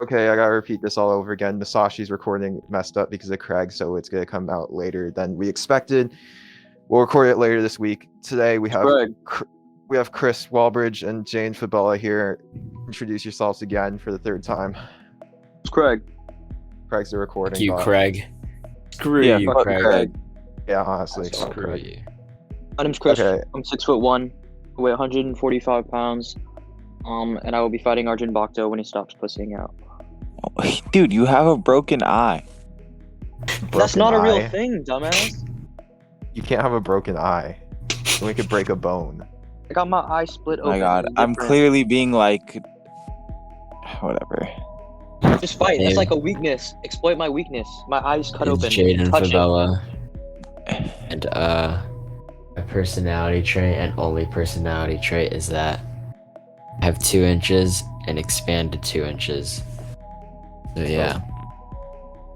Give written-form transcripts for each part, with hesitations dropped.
Okay, I gotta repeat this all over again. Masashi's recording messed up because of Craig, so it's gonna come out later than we expected. We'll record it later this week. Today Greg, we have Chris Walbridge and Jane Fabella here. Introduce yourselves again for the third time. it's Craig. Craig's the Fuck recording you, bot. Craig. Screw Yeah, you, fuck Craig. Craig. Yeah, honestly, fuck Screw Craig. you. My name's Chris. Okay. I'm 6'1", weigh 145 pounds. And I will be fighting Arjun Bhakta when he stops pussying out. Dude, you have a broken eye. That's Broken not a real eye? thing, dumbass. You can't have a broken eye. We could break a bone. I got my eye split Oh open. my god, It's I'm different. clearly being like, whatever. Just fight. That's Hey. like a weakness. Exploit my weakness. My eyes cut It's open. Jaden Touch it. Fabella. And my personality trait and only personality trait is that I have 2 inches and expand to 2 inches. So yeah.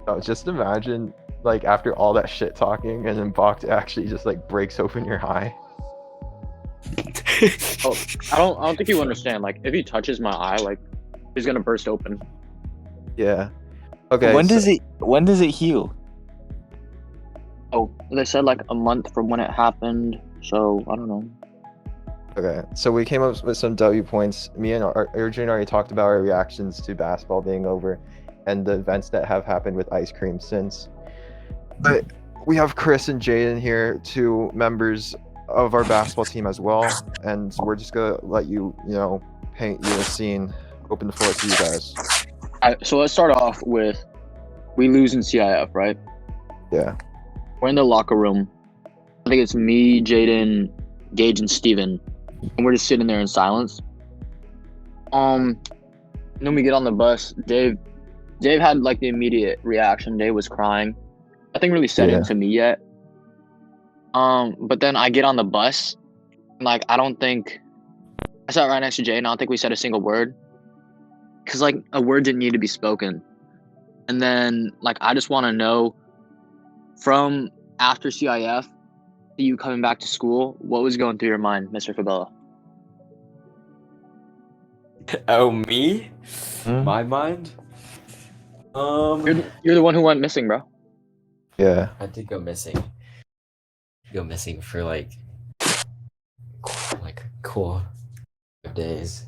Oh, just imagine, like, after all that shit talking, and then Bach actually just like breaks open your eye. Oh, I don't think you understand. Like, if he touches my eye, like, he's gonna burst open. Yeah. Okay. when so- does it heal? Oh, they said like a month from when it happened. So I don't know. Okay, so we came up with some W points. Me and Arjun already talked about our reactions to basketball being over and the events that have happened with ice cream since. But we have Chris and Jaden here, 2 members of our basketball team as well, and we're just gonna let you, paint you a scene. Open the floor to you guys. So let's start off with we lose in CIF, right? Yeah. We're in the locker room. I think it's me, Jaden, Gage, and Steven. And we're just sitting there in silence. And then we get on the bus. Dave had like the immediate reaction. Dave was crying. Nothing really said Yeah. into me yet. But then I get on the bus. And like I sat right next to Jay, and I don't think we said a single word. Cause like a word didn't need to be spoken. And then like I just wanna know from after CIF, you coming back to school, what was going through your mind, Mr. Fabella? Oh, me? Hmm? My mind? You're the one who went missing, bro. Yeah. I did go missing. Go missing for like cool 5 days.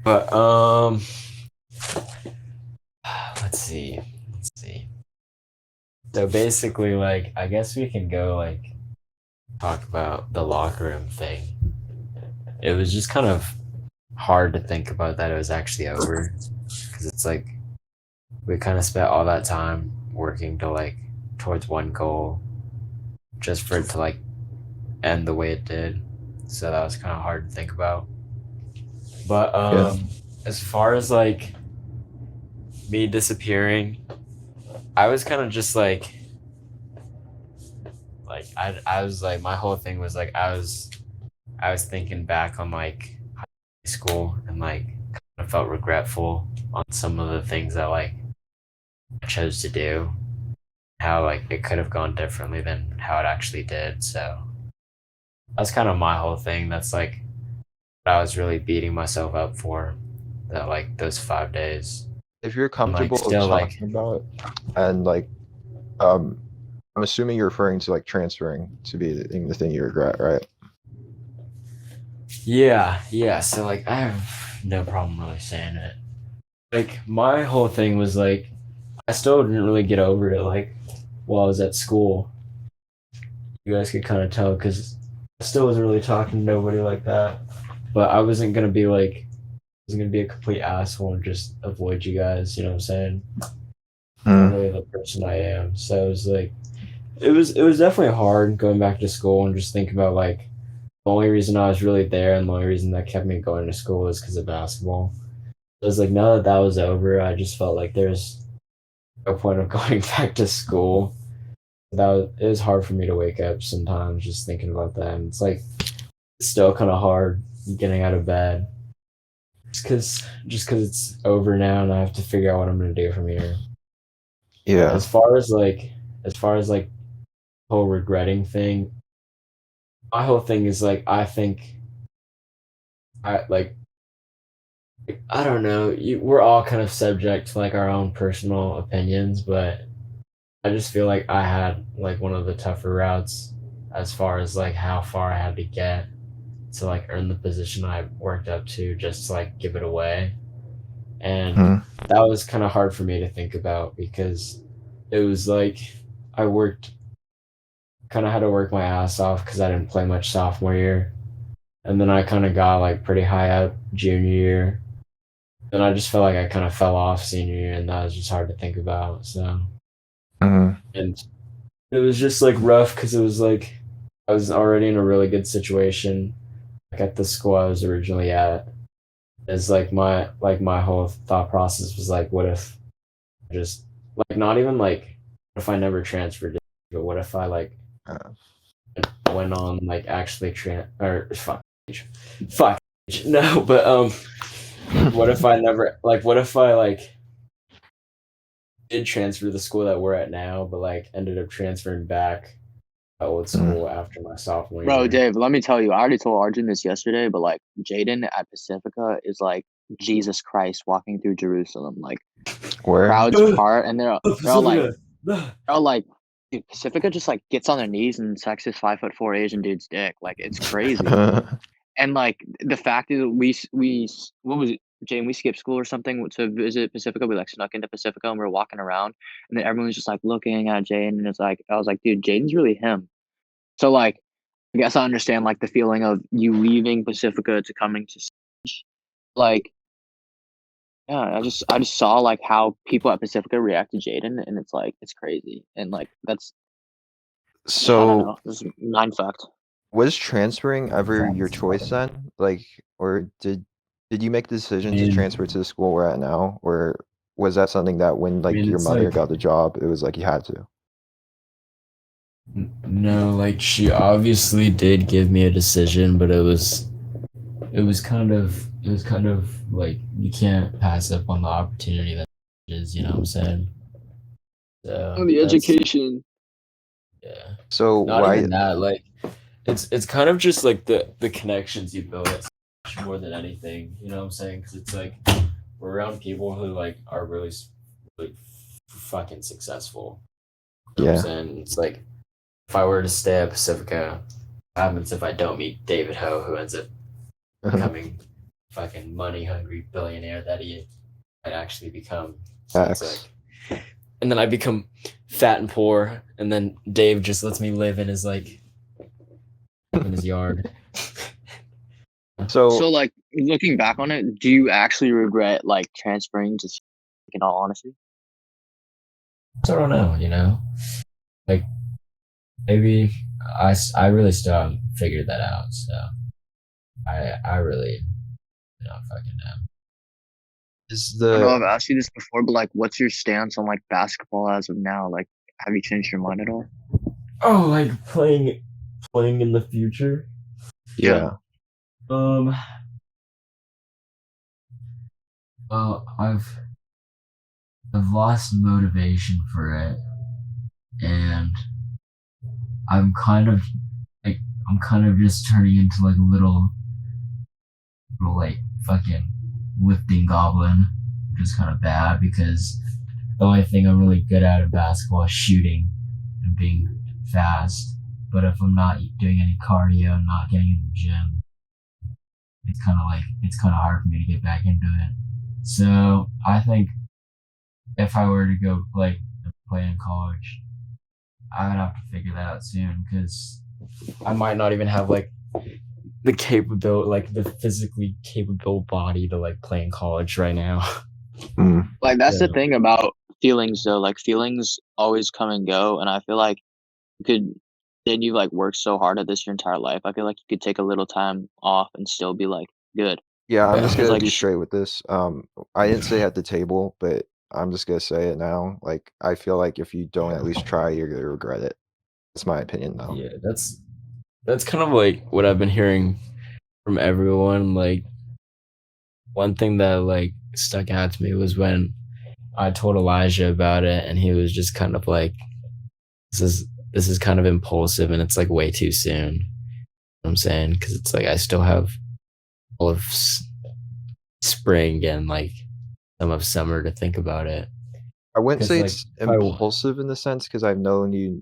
But let's see. So basically, like, I guess we can go like talk about the locker room thing. It was just kind of hard to think about that it was actually over, because it's like we kind of spent all that time working to like towards one goal, just for it to like end the way it did. So that was kind of hard to think about. But as far as like me disappearing, I was kind of just like I was like, my whole thing was like I was thinking back on like high school and like kind of felt regretful on some of the things that like I chose to do, how like it could have gone differently than how it actually did. So that's kind of my whole thing. That's like what I was really beating myself up for, that like those 5 days. If you're And, comfortable like, still talking about it, and like, I'm assuming you're referring to like transferring to be the thing you regret, right? Yeah. So like I have no problem really saying it. Like my whole thing was like I still didn't really get over it like while I was at school. You guys could kind of tell because I still wasn't really talking to nobody like that. But I wasn't gonna be like I was gonna be a complete asshole and just avoid you guys, you know what I'm saying? I'm really the person I am. So it was like it was definitely hard going back to school and just thinking about like the only reason I was really there and the only reason that kept me going to school was because of basketball. It was like now that that was over, I just felt like there's no point of going back to school. It was hard for me to wake up sometimes just thinking about that. And it's like it's still kind of hard getting out of bed just because it's over now and I have to figure out what I'm gonna do from here. Yeah. As far as like whole regretting thing, my whole thing is like I think I like I don't know. We're all kind of subject to like our own personal opinions, but I just feel like I had like one of the tougher routes as far as like how far I had to get to like earn the position I worked up to just to like give it away. And Mhm. that was kind of hard for me to think about because it was like I worked kind of had to work my ass off because I didn't play much sophomore year. And then I kind of got like pretty high up junior year. Then I just felt like I kind of fell off senior year, and that was just hard to think about. So, Mhm. and it was just like rough because it was like I was already in a really good situation, like at the school I was originally at. Is like my whole thought process was like, what if I just like not even like what if I never transferred, but what if I like Uh, went on like actually or fuck no, but what if I never like what if I like did transfer to the school that we're at now, but like ended up transferring back to old mhm. school after my sophomore Bro, year. Dave, let me tell you, I already told Arjun this yesterday, but like Jaden at Pacifica is like Jesus Christ walking through Jerusalem. Like Where? crowds part, and they're all like Pacifica. they're all like, dude, Pacifica just like gets on their knees and sucks his 5'4" Asian dude's dick. Like it's crazy. And like the fact is, what was it, Jane? We skipped school or something to visit Pacifica. We like snuck into Pacifica and we were walking around, and then everyone was just like looking at Jane, and it's like I was like, dude, Jaden's really him. So like, I guess I understand like the feeling of you leaving Pacifica to coming to like, yeah. I just saw like how people at Pacifica react to Jaden, and it's like it's crazy, and like that's I don't So, know, this is mind fucked. was transferring ever your Facts. choice then? Like, or did you make the decision to And transfer to the school we're at now, or was that something that when I like mean, your it's mother like got the job, it was like you had to? no, like she obviously did give me a decision, but it was kind of like you can't pass up on the opportunity that is, you know what I'm saying? Oh, So the that's education. yeah. So Not why? even that, like it's kind of just like the connections you build at much more than anything, you know what I'm saying? Because it's like we're around people who like are really fucking successful. You know what I'm Yeah. saying? It's like if I were to stay at Pacifica, what happens if I don't meet David Ho, who ends up becoming fucking money hungry billionaire that he might actually become? So it's Facts. like, and then I become fat and poor, and then Dave just lets me live in his like in his yard. So So like looking back on it, do you actually regret like transferring to in all honesty? So I don't know, you know, like maybe I really still haven't figured that out. So I really don't fucking know. is I know the I've asked you this before, but like what's your stance on like basketball as of now? Like have you changed your mind at all? Oh, like playing in the future. Yeah. yeah. Um, well, I've lost motivation for it, and I'm kind of like I'm kind of just turning into like a little like fucking lifting goblin, which is kind of bad because the only thing I'm really good at in basketball is shooting and being fast. But if I'm not doing any cardio and not getting in the gym, it's kind of hard for me to get back into it. So I think if I were to go play in college, I would have to figure that out soon because I might not even have like the capability, like the physically capable body to like play in college right now. Mm. Like that's the So thing about feelings though. Like feelings always come and go, and I feel like you could then you like worked so hard at this your entire life. I feel like you could take a little time off and still be like good. Yeah, I'm just yeah, Because gonna like be straight with this. I didn't say at the table, but I'm just gonna say it now. Like, I feel like if you don't at least try, you're gonna regret it. That's my opinion, though. yeah, that's kind of like what I've been hearing from everyone. Like one thing that like stuck out to me was when I told Elijah about it, and he was just kind of like, "This is this is kind of impulsive, and it's like way too soon." You know what I'm saying because it's like I still have all of spring and like some of summer to think about it. I wouldn't 'Cause, say like, it's if I w- impulsive in the sense because I've known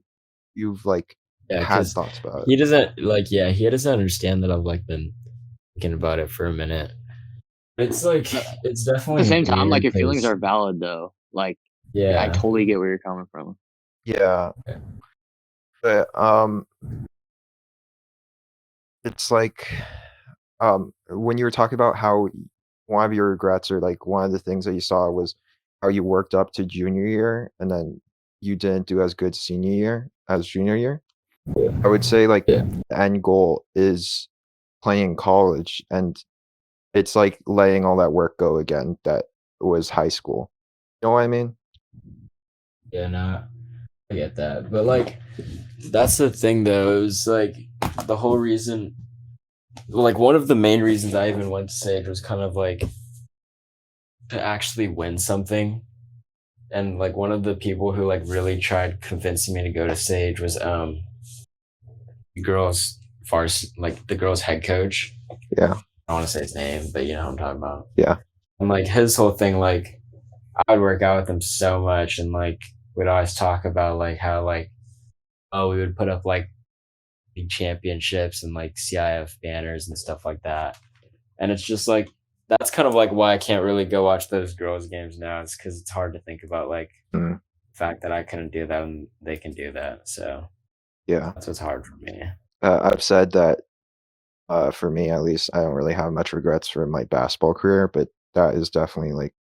you've like yeah, had because thoughts about it. he doesn't understand that I've like been thinking about it for a minute. It's like But it's at the definitely same time, like weird your feelings because are valid though. Like I yeah, totally get where you're coming from. Yeah, but it's like when you were talking about how one of your regrets or like one of the things that you saw was how you worked up to junior year and then you didn't do as good senior year as junior year. I would say like yeah, the end goal is playing college and it's like letting all that work go again that was high school. You know what I mean? yeah, no, I get that. But like that's the thing though, it was like the whole reason like one of the main reasons I even went to Sage was kind of like to actually win something. And like one of the people who like really tried convincing me to go to Sage was the girls like the girls head coach. Yeah. I don't want to say his name, but you know what I'm talking about. Yeah. And like his whole thing, like I would work out with him so much and like we'd always talk about like how like oh we would put up like big championships and like CIF banners and stuff like that. And it's just like that's kind of like why I can't really go watch those girls games now. It's because it's hard to think about like Mm, the fact that I couldn't do that and they can do that. So yeah. that's what's hard for me. I've said that for me at least, I don't really have much regrets for my basketball career, but that is definitely like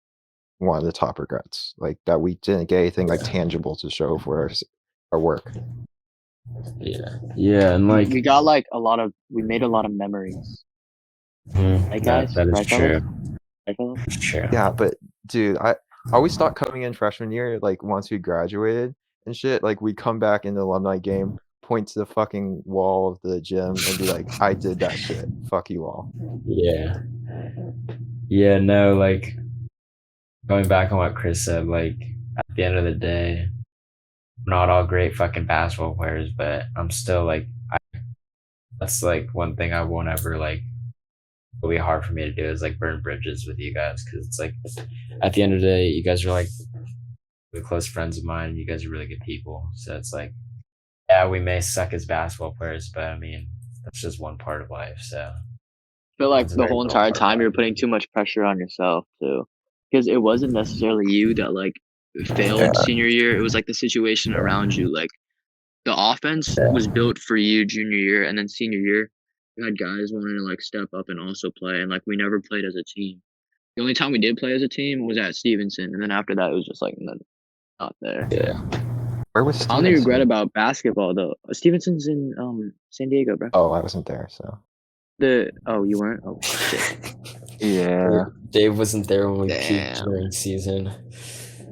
one of the top regrets. Like that we didn't get anything like Yeah. tangible to show for our work. Yeah. Yeah. And like We got like we made a lot of memories. Right, guys? that is Right, fellas? true. Right, fellas? It's true. Yeah, but dude, I always thought coming in freshman year, like once we graduated and shit, like we'd come back in the alumni game, point to the fucking wall of the gym and be like, I did that shit. Fuck you all. Yeah. Yeah, no, like going back on what Chris said, like at the end of the day, we're not all great fucking basketball players, but I'm still like that's like one thing I won't ever like it'll be hard for me to do is like burn bridges with you guys because it's like at the end of the day, you guys are like really close friends of mine. You guys are really good people. So it's like, yeah, we may suck as basketball players, but I mean, that's just one part of life. So I feel like it's a the very whole little entire part of time life. you're putting too much pressure on yourself too, because it wasn't necessarily you that like failed senior year. It was like the situation around you. Like the offense was built for you junior year, and then senior year, you had guys wanting to like step up and also play, and like we never played as a team. The only time we did play as a team was at Stevenson, and then after that, it was just like not there. Yeah. Where was I only regret Stevenson? about basketball though. Stevenson's in San Diego, bro. Oh, I wasn't there, so. You weren't? Oh shit. Yeah. Dave wasn't there when we peaked Damn. during season.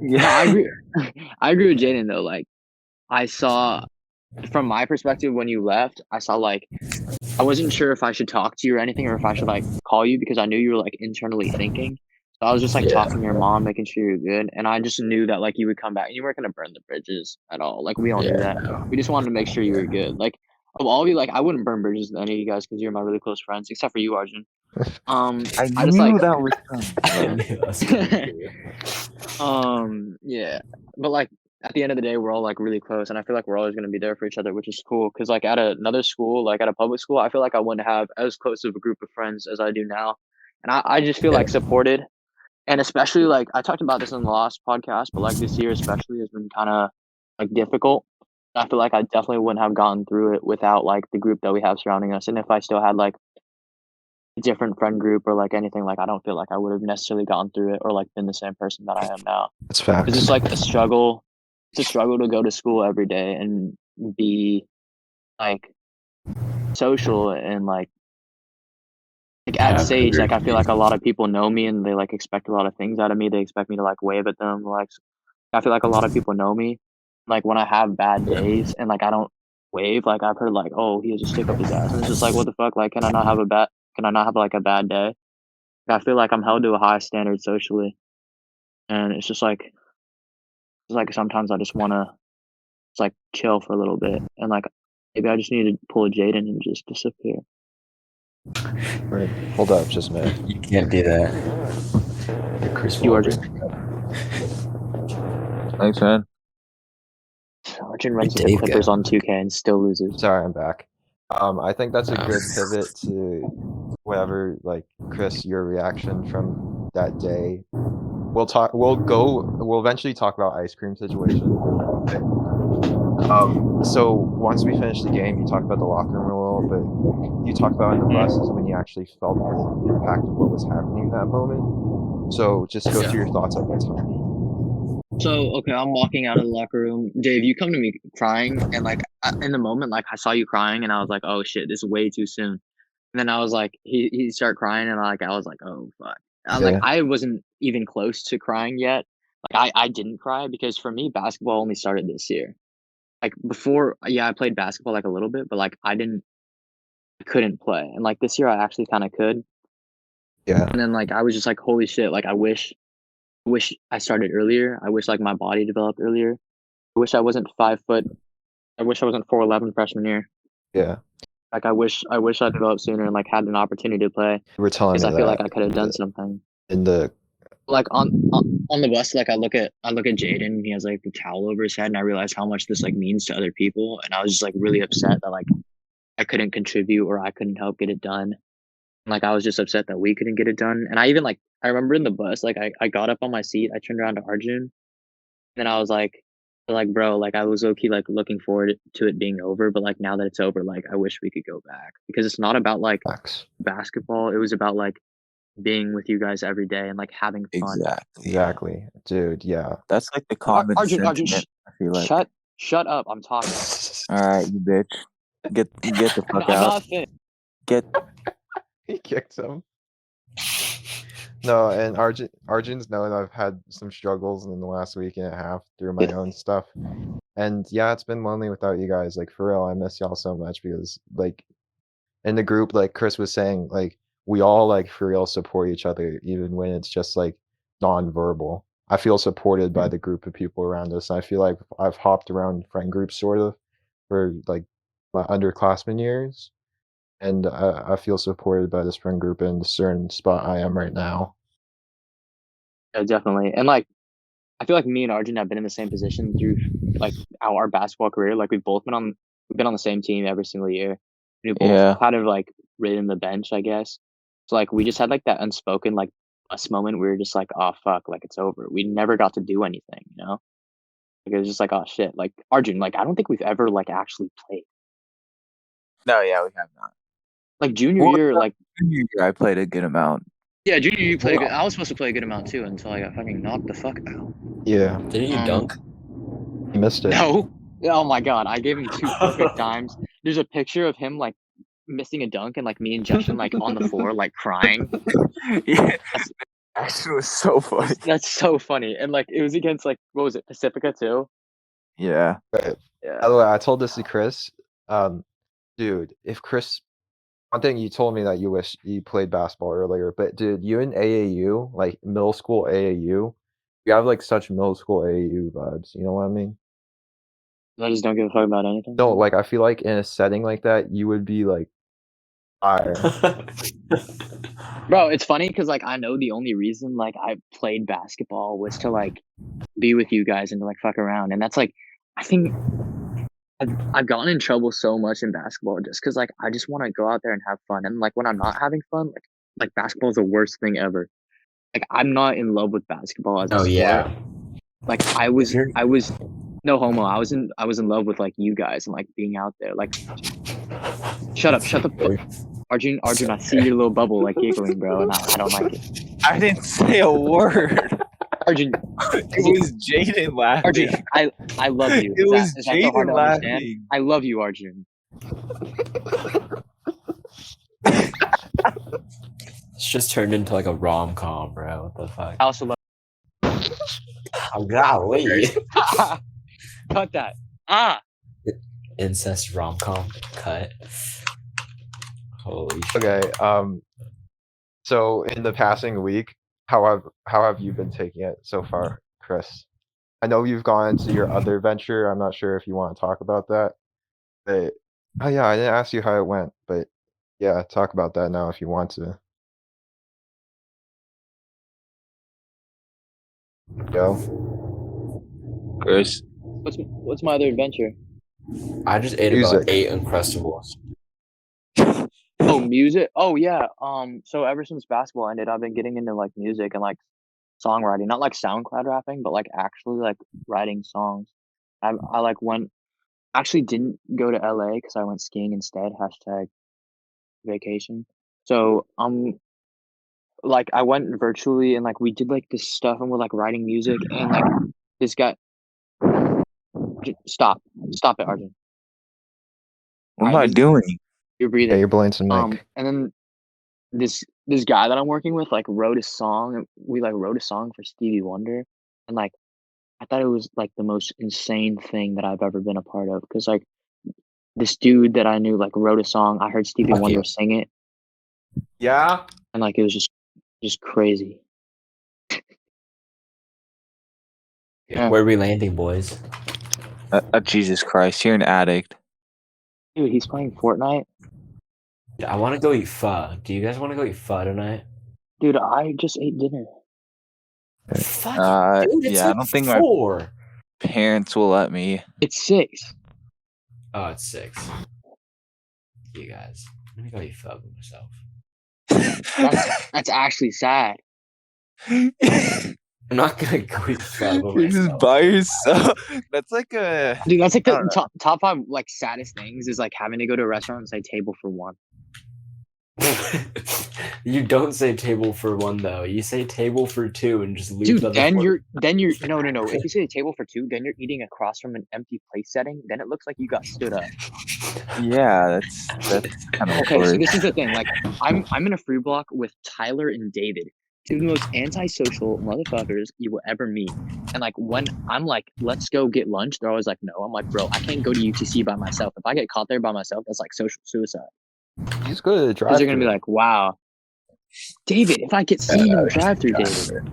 No, I agree. I agree with Jaden though. Like I saw from my perspective when you left, I saw like I wasn't sure if I should talk to you or anything or if I should like call you because I knew you were like internally thinking. So I was just like Yeah. talking to your mom, making sure you're good. And I just knew that like you would come back. You weren't gonna burn the bridges at all. Like we all knew that. Yeah. We just wanted to make sure you were good. Like of all of you, like I wouldn't burn bridges with any of you guys because you're my really close friends, except for you, Arjun. I I just like knew that was coming. yeah. But like at the end of the day, we're all like really close, and I feel like we're always gonna be there for each other, which is cool. Cause like at another school, like at a public school, I feel like I wouldn't have as close of a group of friends as I do now. And I just feel Yeah. like supported. And especially like I talked about this in the last podcast, but like this year especially has been kind of like difficult. I feel like I definitely wouldn't have gotten through it without like the group that we have surrounding us. And if I still had like a different friend group or like anything, like I don't feel like I would have necessarily gone through it or like been the same person that I am now. That's Because facts. it's like a struggle. It's a struggle to go to school every day and be like social and like at Yeah, Sage, like I feel like a agreed. lot of people know me and they like expect a lot of things out of me. They expect me to like wave at them. Like I feel like a lot of people know me. Like when I have bad Yeah. days and like I don't wave, like I've heard like, oh, he has a stick up his ass. And it's just like, what the fuck? Like, can I not have like a bad day? I feel like I'm held to a high standard socially. And it's like sometimes I just wanna just like chill for a little bit and like maybe I just need to pull a Jaden and just disappear. Right. Hold up, just a minute. You can't do that. You're Chris You, Paul. Arjun. Thanks, man. Arjun runs Where'd into Dave Clippers go? on 2K and still loses. Sorry, I'm back. I think that's a Oh. good pivot to whatever, like, Chris, your reaction from that day. We'll eventually talk about ice cream situation. So once we finish the game, you talk about the locker room a little, but you talk about in the buses when you actually felt the impact of what was happening in that moment. So just go through your thoughts at that time. So, okay, I'm walking out of the locker room. Dave, you come to me crying, and like in the moment, like I saw you crying, and I was like, "Oh shit, this is way too soon." And then I was like, he started crying, and I was like, "Oh fuck." Like Yeah. I wasn't even close to crying yet. Like I didn't cry because for me, basketball only started this year. Like before, yeah, I played basketball like a little bit, but like I couldn't play, and like this year I actually kind of could. Yeah. And then like I was just like, "Holy shit!" Like I wish I started earlier. I wish like my body developed earlier. I wish I wasn't 5 foot. I wish I wasn't 4'11" freshman year. Yeah. Like I wish I developed sooner and like had an opportunity to play You were telling because me I feel like that I could have done something. in the Like on the bus, like I look at Jaden and he has like the towel over his head and I realize how much this like means to other people and I was just like really upset that like I couldn't contribute or I couldn't help get it done. And, like I was just upset that we couldn't get it done. And I even like I remember in the bus, like I got up on my seat, I turned around to Arjun. Then I was like, bro, like I was okay, like looking forward to it being over, but like now that it's over, like I wish we could go back because it's not about like facts. basketball. It was about like being with you guys every day and like having fun. Exactly. Dude, yeah. That's like the common Arjun, sentiment. I feel like. shut up. I'm talking. All right, you bitch. Get the fuck I'm out. not finished. Get. He kicked him. No, and Arjun's known I've had some struggles in the last week and a half through my own stuff. And yeah, it's been lonely without you guys. Like for real, I miss y'all so much because like in the group, like Chris was saying, like we all like for real support each other, even when it's just like non-verbal. I feel supported by the group of people around us. I feel like I've hopped around friend groups sort of for like my underclassmen years, and I feel supported by this friend group in the certain spot I am right now. Yeah, definitely. And like I feel like me and Arjun have been in the same position through like our basketball career. Like we've been on the same team every single year. We both Yeah. kind of like ridden the bench, I guess. So like we just had like that unspoken like us moment where we were just like, oh fuck, like it's over. We never got to do anything, you know? Like it was just like, oh shit. Like Arjun, like I don't think we've ever like actually played. No, yeah, we have not. Like junior Well, year, like Junior year, I played a good amount. yeah, junior year you played good. I was supposed to play a good amount too until I got fucking knocked the fuck out. Yeah, Didn't you dunk? you missed it. No. Oh my god, I gave him 2 perfect dimes. There's a picture of him like missing a dunk and like me and Justin like on the floor like crying. Yeah, That's, actually, was so funny. that's so funny. And like it was against like what was it, Pacifica too? Yeah. But, Yeah. by the way, I told this to Chris. Dude, if Chris, one thing you told me that you wish you played basketball earlier, but dude, you in AAU, like middle school AAU, you have like such middle school AAU vibes. You know what I mean? I just don't give a fuck about anything. No, like I feel like in a setting like that, you would be like fire. Bro, it's funny because like I know the only reason like I played basketball was to like be with you guys and to like fuck around. And that's like I think I've gotten in trouble so much in basketball just because like I just want to go out there and have fun. And like when I'm not having fun, like basketball is the worst thing ever. Like I'm not in love with basketball as a Oh sport. yeah. Like I was no homo. I was in love with like you guys and like being out there. Like shut up, shut the fuck. Arjun, I see your little bubble like giggling, bro, and I don't like it. I didn't say a word. Arjun, It was Jaden laughing. Arjun, I love you. It was Is that so hard Jaden to understand? laughing. I love you, Arjun. It's just turned into like a rom-com, bro. What the fuck? I also love. Oh, golly. Cut that. Ah. Incest rom-com cut. Holy shit. Okay. So in the passing week, how have you been taking it so far, Chris? I know you've gone into your other venture. I'm not sure if you want to talk about that. But oh yeah, I didn't ask you how it went, but Yeah, talk about that now if you want to. Yo, Chris. What's my other adventure? I just ate Music. about 8 Uncrustables. Oh, music. Oh yeah. So ever since basketball ended, I've been getting into like music and like songwriting, not like SoundCloud rapping, but like actually like writing songs. I like went actually didn't go to LA because I went skiing instead. Hashtag vacation. So like I went virtually and like we did like this stuff and we're like writing music and like this guy. Stop it, Arjun. What am I doing? You're Yeah, breathing. you're blowing some mic. And then this guy that I'm working with like wrote a song. We like wrote a song for Stevie Wonder, and like I thought it was like the most insane thing that I've ever been a part of. Because like this dude that I knew like wrote a song. I heard Stevie Fuck Wonder you. sing it, Yeah. and like it was just crazy. Yeah. Where are we landing, boys? Jesus Christ, you're an addict. Dude, he's playing Fortnite. I want to go eat pho. Do you guys want to go eat pho tonight? Dude, I just ate dinner. Fuck you, dude. It's yeah, I like don't think my 4. parents will let me. It's 6. Oh, it's 6. You guys. I'm gonna go eat pho by myself. That's actually sad. I'm not gonna go eat pho by You're just myself. by yourself. That's like a Dude, that's like I the don't know. top 5 like saddest things is like having to go to a restaurant and say table for 1. You don't say table for 1 though. You say table for 2 and just leave Dude, the other then one. you're no. If you say a table for 2, then you're eating across from an empty place setting. Then it looks like you got stood up. Yeah, that's kind of Okay, so weird. this is the thing. Like, I'm in a free block with Tyler and David, 2 of the most antisocial motherfuckers you will ever meet. And like when I'm like, let's go get lunch, they're always like, no. I'm like, bro, I can't go to UTC by myself. If I get caught there by myself, that's like social suicide. You just go to the Because they're gonna be drive-thru. like, wow, David, if I get seen in the drive-through, David.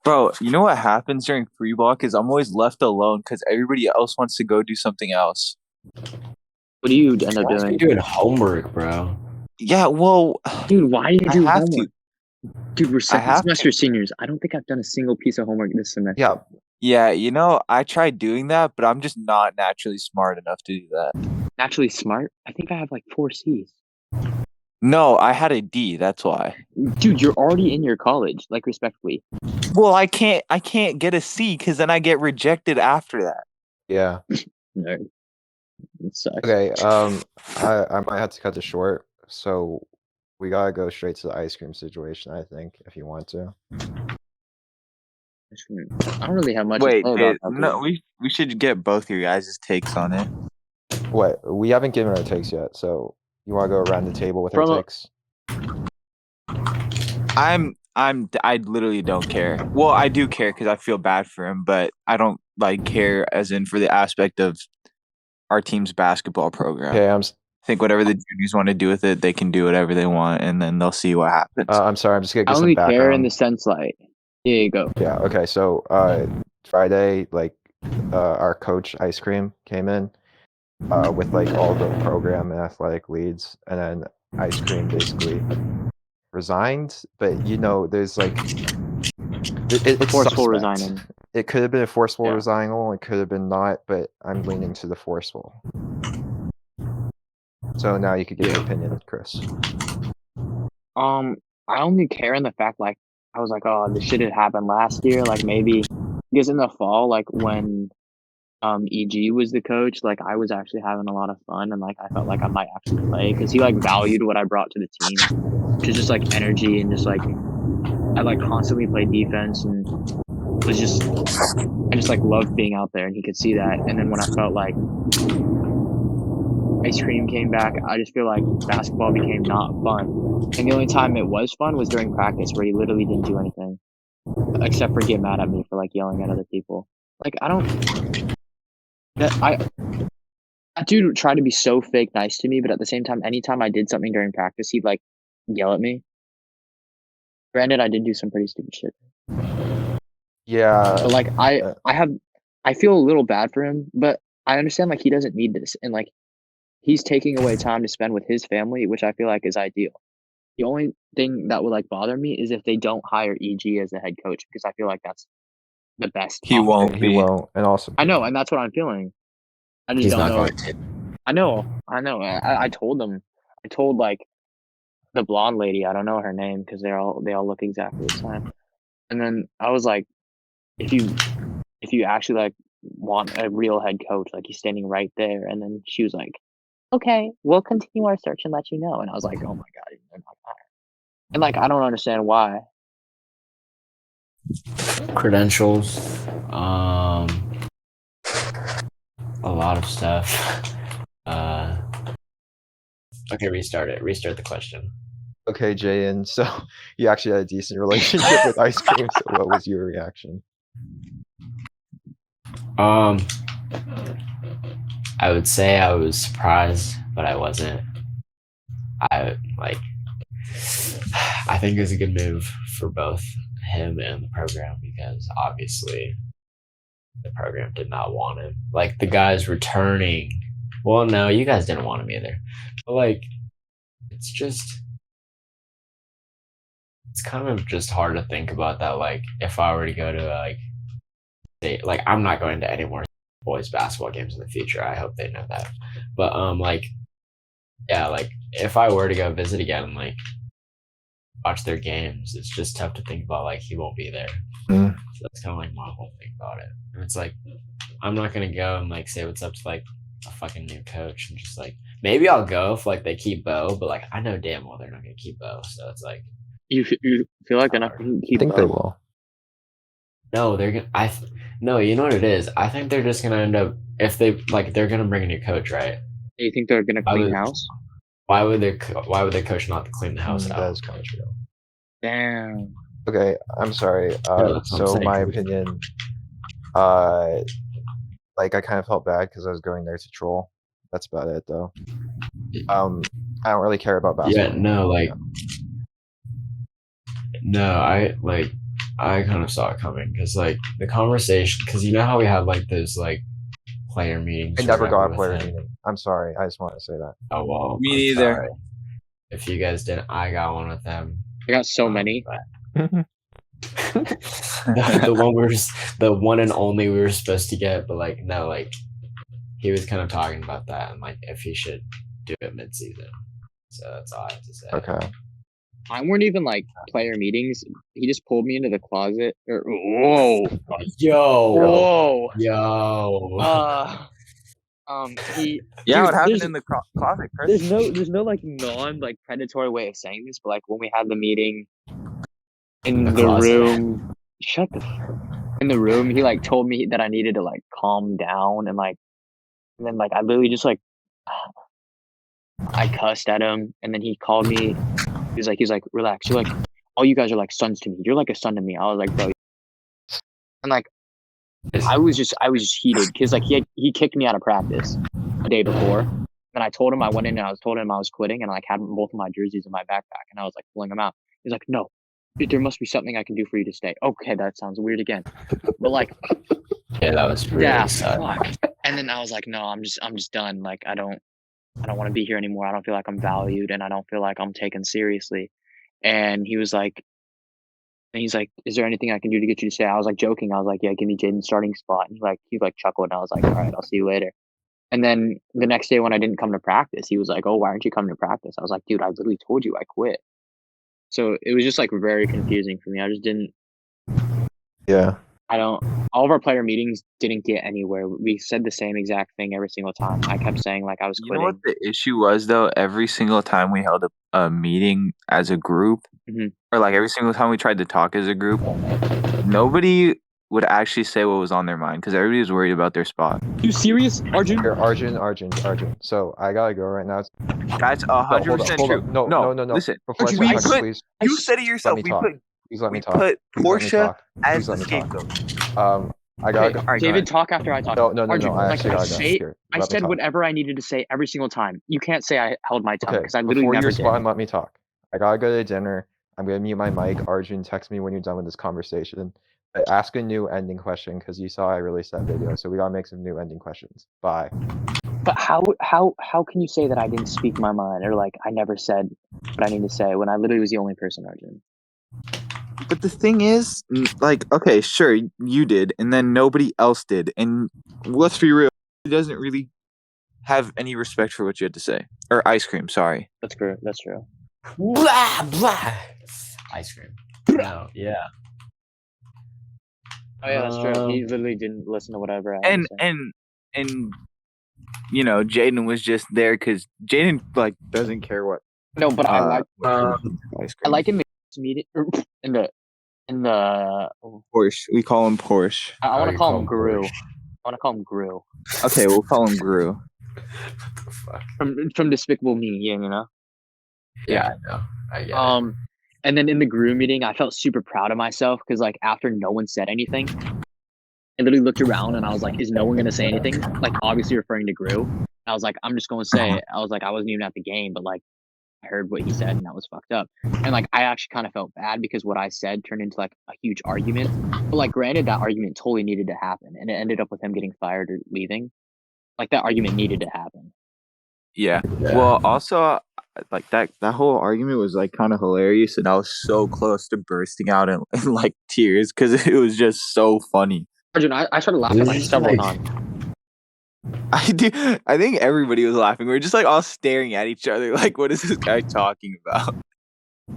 Bro, you know what happens during free block is I'm always left alone because everybody else wants to go do something else. What do you end up Why are you doing? doing homework, bro? Yeah, well, Dude, why do you I do have homework? Dude, we're second have to. semester seniors. I don't think I've done a single piece of homework this semester. Yeah, Yeah, you know, I tried doing that, but I'm just not naturally smart enough to do that. Naturally smart? I think I have like 4 C's. No, I had a D, that's why. Dude, you're already in your college, like respectfully. Well, I can't get a C because then I get rejected after that. yeah. Nerd. It sucks. Okay, I might have to cut this short, so we gotta go straight to the ice cream situation, I think, if you want to. I don't really have much Wait, to say about that. no, we should get both your guys' takes on it. What? We haven't given our takes yet, so you wanna go around the table with our From a- takes? I literally don't care. Well, I do care because I feel bad for him, but I don't like care as in for the aspect of our team's basketball program. Okay, I think whatever the juniors want to do with it, they can do whatever they want, and then they'll see what happens. I'm sorry, I'm just gonna I get some only care in background. the sense like, here you go. Yeah, okay, so Friday, like our coach Ice Cream came in with like all the program and athletic leads, and then Ice Cream basically resigned, but you know, there's like it's Forceful suspect. resigning. It could have been a forceful Yeah. resignal, it could have been not, but I'm leaning to the forceful. So now you could give your opinion, Chris. I only care in the fact like I was like, oh, this shit had happened last year. Like maybe because in the fall, like when EG was the coach, like I was actually having a lot of fun and like I felt like I might actually play because he like valued what I brought to the team, which is just like energy and just like I like constantly played defense and was just I just like loved being out there and he could see that. And then when I felt like Ice Cream came back, I just feel like basketball became not fun. And the only time it was fun was during practice where he literally didn't do anything. Except for get mad at me for like yelling at other people. Like that dude tried to be so fake nice to me, but at the same time, anytime I did something during practice, he'd like yell at me. Granted, I did do some pretty stupid shit. Yeah. But like I feel a little bad for him, but I understand like he doesn't need this. And like he's taking away time to spend with his family, which I feel like is ideal. The only thing that would like bother me is if they don't hire EG as the head coach, because I feel like that's the best. He option. won't He be. won't, and also I know, and that's what I'm feeling. I just He's don't not know. going to. I know. I told them. I told like the blonde lady. I don't know her name because they all look exactly the same. And then I was like, if you actually like want a real head coach, like he's standing right there. And then she was like, okay, we'll continue our search and let you know. And I was like, oh my god, they're not hiring. And like I don't understand why. Credentials, a lot of stuff. Okay, restart the question. okay, Jaden. So you actually had a decent relationship with ice cream. So what was your reaction? I would say I was surprised, but I wasn't. I think it was a good move for both him and the program because obviously the program did not want him. Like the guys returning. Well, no, you guys didn't want him either. But like, it's kind of just hard to think about that. Like, if I were to go to like I'm not going to any more boys basketball games in the future. I hope they know that. But like, yeah, like if I were to go visit again and like watch their games, it's just tough to think about like he won't be there. Mm. So that's kind of like my whole thing about it. And it's like I'm not gonna go and like say what's up to like a fucking new coach and just like maybe I'll go if like they keep Bo, but like I know damn well they're not gonna keep Bo. So it's like You feel like they're not going to I keep think they up? will. no, they're gonna. No, you know what it is. I think they're just gonna end up if they like they're gonna bring a new coach, right? Do you think they're going to I clean would- house? Why would their coach not clean the house That out? is kind of true. Damn. Okay, I'm sorry. that's what I'm So saying. my opinion, like I kind of felt bad because I was going there to troll. That's about it, though. I don't really care about basketball. Yeah, no, like Yeah. no, I kind of saw it coming because like the conversation because you know how we had like those like player meetings. I or never got whatever a with player him. meeting. I'm sorry. I just want to say that. Oh well, Me I'm neither. sorry. If you guys didn't, I got one with them. I got so many. but- the one and only we were supposed to get, but like no, like he was kind of talking about that and like if he should do it mid-season. So that's all I have to say. Okay. Mine weren't even like player meetings. He just pulled me into the closet. Whoa. Yo, Whoa. He. Yeah, Dude, what happened there's- in the closet, Chris? There's no like like predatory way of saying this, but like when we had the meeting in The the closet. room, in the room, he like told me that I needed to like calm down and then like I literally just like I cussed at him and then he called me. He's like, relax. You're like, all you guys are like sons to me. You're like a son to me. I was like, bro. And like, I was just heated because like he kicked me out of practice the day before. And I told him I went in and I told him I was quitting and I like had both of my jerseys in my backpack and I was like pulling them out. He's like, no, there must be something I can do for you to stay. Okay, that sounds weird again. But like, Yeah, that was really yeah, sad. fuck. And then I was like, no, I'm just done. Like I don't want to be here anymore. I don't feel like I'm valued and I don't feel like I'm taken seriously. And he's like, is there anything I can do to get you to stay? I was like joking. I was like, yeah, give me Jaden's starting spot. And he chuckled and I was like, all right, I'll see you later. And then the next day when I didn't come to practice, he was like, oh, why aren't you coming to practice? I was like, dude, I literally told you I quit. So it was just like very confusing for me. I just didn't. Yeah. All of our player meetings didn't get anywhere. We said the same exact thing every single time. I kept saying like I was You quitting. know what the issue was though? Every single time we held a meeting as a group, Mhm. or like every single time we tried to talk as a group, nobody would actually say what was on their mind because everybody was worried about their spot. You serious, Arjun? Here, Arjun. So I gotta go right now. That's No, hold 100% on. true. No. Listen, Before I Arjun, start we talking, put- please you said it yourself. me We talk. put please let me we talk. put Please let me Portia talk. as Please the let me talk. scapegoat. I gotta Okay, go. all right, go David, ahead. talk after I talk. No. Arjun, I like, actually gotta go. say- Here, I let me said talk. whatever I needed to say every single time. You can't say I held my tongue Okay, because I literally before you never respond, did. let me talk. I gotta go to dinner. I'm gonna mute my mic. Arjun, text me when you're done with this conversation. Ask a new ending question because you saw I released that video, so we gotta make some new ending questions. Bye. But how can you say that I didn't speak my mind or like I never said what I need to say when I literally was the only person, Arjun? But the thing is, like, okay, sure, you did, and then nobody else did. And let's be real, he doesn't really have any respect for what you had to say. Or ice cream, sorry. That's true. That's true. Blah blah. Ice cream. No, yeah. Oh yeah, that's true. He literally didn't listen to whatever I had And to say. and you know, Jaden was just there because Jaden like doesn't care what. No, but I like ice I cream. like him meeting in the Porsche. We call him Porsche. I want to you call call him him Guru. Porsche. I want to call him Guru Okay, we'll call him Gru. What the fuck? from Despicable Me. Yeah, you know. Yeah, I know. I get it. And then in the Guru meeting, I felt super proud of myself because like after no one said anything, I literally looked around and I was like, "Is no one gonna say anything?" Like obviously referring to Gru. I was like, "I'm just gonna say it." I was like, I wasn't even at the game, but like I heard what he said and that was fucked up. And like I actually kind of felt bad because what I said turned into like a huge argument. But like granted, that argument totally needed to happen, and it ended up with him getting fired or leaving. Like that argument needed to happen. Yeah. Yeah. Well, also, like that whole argument was like kind of hilarious, and I was so close to bursting out in like tears because it was just so funny. Arjun, I started laughing like several times. I think everybody was laughing. We were just like all staring at each other, like, what is this guy talking about?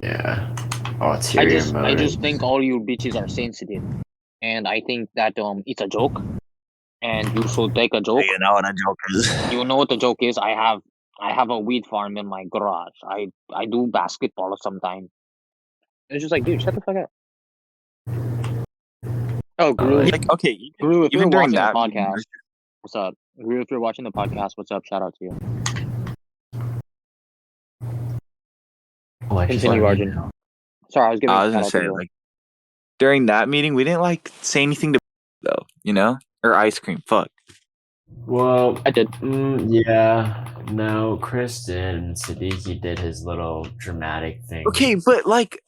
Yeah. Oh, I ulterior just motive. think all you bitches are sensitive, and I think that it's a joke, and you should take a joke. You know what a joke is. You know what the joke is? I have a weed farm in my garage. I do basketball sometimes. It's just like, dude, shut the fuck up. Oh, Gru, Like- Like, okay, Gru, if you're even during watching the that meeting, podcast, what's up? Gru, if you're watching the podcast, what's up? Shout out to you. Like, just Continue, let me Arjun. know. Sorry, I was giving I a was shout gonna out to say, Gru. like, during that meeting, we didn't like say anything to though, you know, or ice cream. Fuck. Well, I did. yeah. No, Kristen Siddiqui did his little dramatic thing. Okay, but like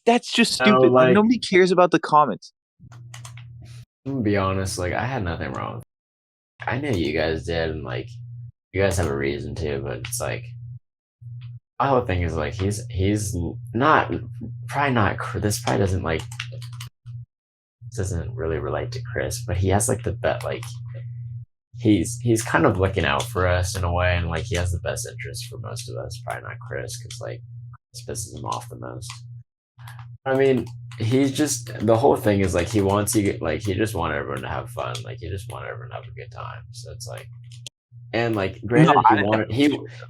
that's just No, stupid. Like like- nobody cares about the comments. I'm gonna be honest, like I had nothing wrong. I knew you guys did, and like you guys have a reason to, but it's like my whole thing is like he's not probably not. This probably doesn't like this doesn't really relate to Chris, but he has like the bet like he's kind of looking out for us in a way, and like he has the best interest for most of us. Probably not Chris, because like this pisses him off the most. I mean, he's just the whole thing is like he wants you like he just want everyone to have fun, like he just want everyone to have a good time. So it's like, and like granted,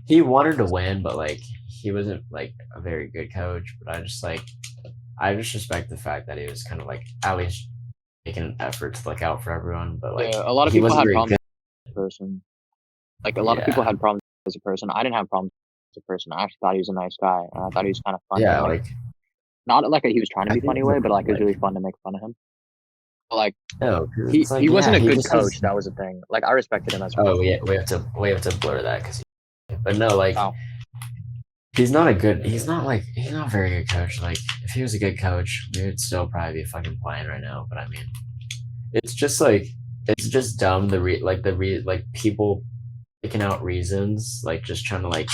he wanted to win, but like he wasn't like a very good coach. But I just respect the fact that he was kind of like at least making an effort to look out for everyone. But like Yeah, a lot of he people wasn't had very problems good. as a person. Like a lot of people Yeah. had problems as a person. I didn't have problems as a person. I actually thought he was a nice guy, and I thought he was kind of funny. Yeah, like, like not like he was trying to I be think funny the- way, but like it was like- really fun to make fun of him. But, like no, 'cause he it's like, he wasn't yeah, a good just coach. has- That was the thing. Like I respected him as a Oh coach. yeah, we have to blur that because. But no, like Wow. he's not a very good coach. Like if he was a good coach, we would still probably be fucking playing right now. But I mean, it's just dumb. Like people picking out reasons, like just trying to like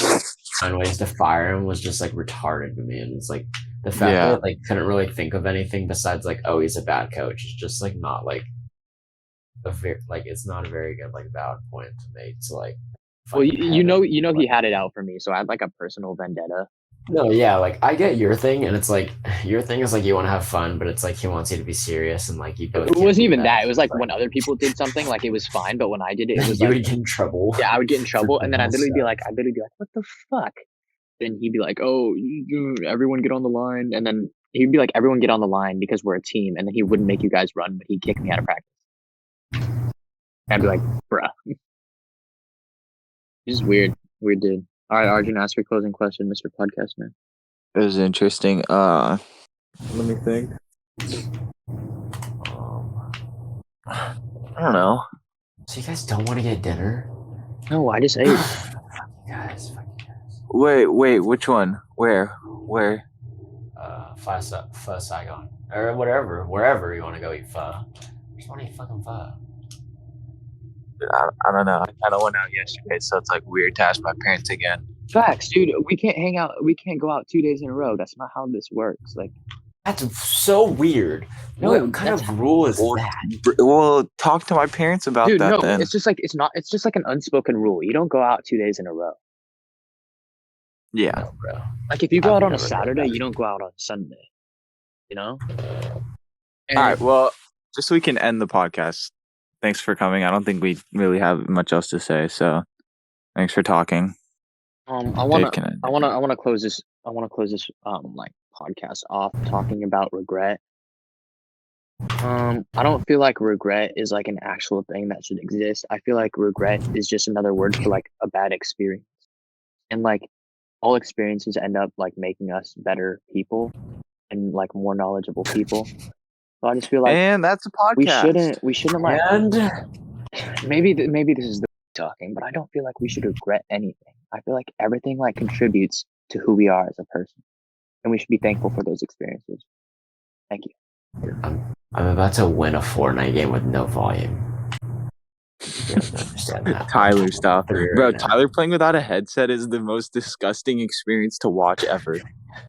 find ways to fire him was just like retarded to me. And it's like the fact Yeah. that like couldn't really think of anything besides like, oh, he's a bad coach. It's just like not like it's not a very good like valid point to make to like. Well, fucking you head know, him. he had it out for me, so I had like a personal vendetta. No, yeah, like I get your thing, and it's like your thing is like you want to have fun, but it's like he wants you to be serious, and like you both. It can't wasn't do even that. It was like It's when other people did something, like it was fine, but when I did it, it was you like, would get in trouble. yeah, I would get in trouble, for and then I'd literally be stuff. like, what the fuck? Then he'd be like, oh, everyone get on the line, and then he'd be like, everyone get on the line because we're a team, and then he wouldn't make you guys run, but he'd kick me out of practice. I'd be like, bruh. This is weird. Weird dude. All right, Arjun, ask your closing question, Mr. Podcast Man. It was interesting. Let me think. I don't know. So you guys don't want to get dinner? No, I just ate. Fuck you guys. Wait, which one? Where? Pho Saigon or wherever you want to go eat pho. I just want to eat fucking pho. I don't know. I kind of went out yesterday, so it's like weird to ask my parents again. Facts, dude. We can't hang out. We can't go out 2 days in a row. That's not how this works. Like, That's so weird. No, What kind that's- of rule is Well, that? Well, talk to my parents about dude, that no. then. It's just like it's just like an unspoken rule. You don't go out 2 days in a row. Yeah. No, bro. Like if you go I've out on a never done Saturday, that. you don't go out on Sunday. You know. And All right. Well, just so we can end the podcast. Thanks for coming. I don't think we really have much else to say. So, thanks for talking. I Dave wanna can end. I wanna close this. I wanna close this like podcast off talking about regret. I don't feel like regret is like an actual thing that should exist. I feel like regret is just another word for like a bad experience. And like all experiences end up like making us better people and like more knowledgeable people. So I just feel like And that's a podcast. we shouldn't like And maybe this is the talking, but I don't feel like we should regret anything. I feel like everything like contributes to who we are as a person, and we should be thankful for those experiences. Thank you. I'm about to win a Fortnite game with no volume. You don't understand that. Tyler stuff. Three right Bro, now. Tyler playing without a headset is the most disgusting experience to watch ever.